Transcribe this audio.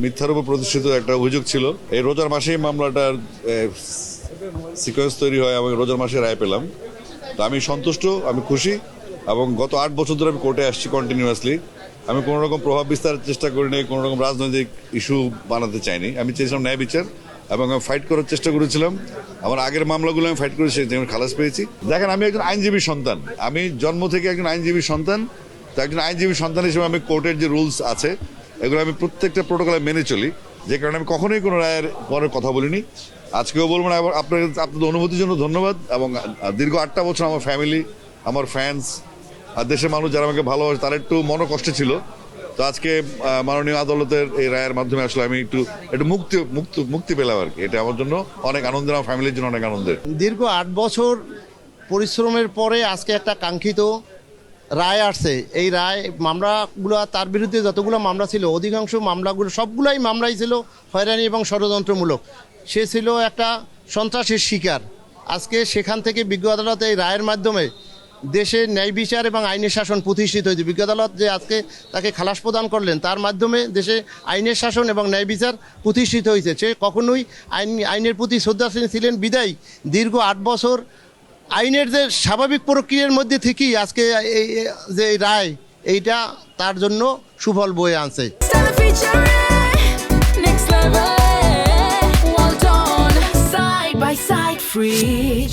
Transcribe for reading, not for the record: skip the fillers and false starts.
মিথ্যার উপর প্রতিষ্ঠিত একটা অভিযোগ ছিল। এই রোজার মাসেই মামলাটার সিকোয়েন্স তৈরি হয় এবং রোজার মাসে রায় পেলাম। তো আমি সন্তুষ্ট, আমি খুশি, এবং গত 8 বছর ধরে আমি কোর্টে আসছি কন্টিনিউয়াসলি। আমি কোনো রকম প্রভাব বিস্তারের চেষ্টা করিনি, কোনো রকম রাজনৈতিক ইস্যু বানাতে চাইনি। আমি চেয়েছিলাম ন্যায় বিচার এবং আমি ফাইট করার চেষ্টা করেছিলাম। আমার আগের মামলাগুলো আমি ফাইট করেছি, আমি খালাস পেয়েছি। দেখেন, আমি একজন আইনজীবী সন্তান, আমি জন্ম থেকে একজন আইনজীবী সন্তান। তো একজন আইনজীবী সন্তান হিসেবে আমি কোর্টের যে রুলস আছে এগুলো আমি প্রত্যেকটা প্রোটোকলে মেনে চলি, যে কারণে আমি কখনোই কোনো রায়ের পরে কথা বলিনি, আজকেও বলবো না। এবং আপনাদের অনুভূতির জন্য ধন্যবাদ। এবং দীর্ঘ 8টা বছর আমার ফ্যামিলি, আমার ফ্যান্স আর দেশের মানুষ যারা আমাকে ভালোবাসে তার একটু মনোকষ্ট ছিল। তো আজকে মাননীয় আদালতের এই রায়ের মাধ্যমে আসলে আমি একটু মুক্তি পেলাম আর কি। এটা আমার জন্য অনেক আনন্দের, আমার ফ্যামিলির জন্য অনেক আনন্দের। দীর্ঘ 8 বছর পরিশ্রমের পরে আজকে একটা কাঙ্ক্ষিত রায় আসছে। এই রায় মামলাগুলো, তার বিরুদ্ধে যতগুলো মামলা ছিল অধিকাংশ মামলাগুলো সবগুলাই মামলাই ছিল হয়রানি এবং ষড়যন্ত্রমূলক। সে ছিল একটা সন্ত্রাসের শিকার। আজকে সেখান থেকে বিজ্ঞ আদালত এই রায়ের মাধ্যমে দেশে ন্যায় বিচার এবং আইনের শাসন প্রতিষ্ঠিত হয়েছে। বিজ্ঞ আদালত যে আজকে তাকে খালাস প্রদান করলেন, তার মাধ্যমে দেশে আইনের শাসন এবং ন্যায় বিচার প্রতিষ্ঠিত হয়েছে। সে কখনোই আইনের প্রতি শ্রদ্ধাশীল ছিলেন বিদায় দীর্ঘ 8 বছর আইনের যে স্বাভাবিক প্রক্রিয়ার মধ্যে থেকেই আজকে এই যে রায়, এইটা তার জন্য সুফল বয়ে আনছে। Next level, well done, side by side, free.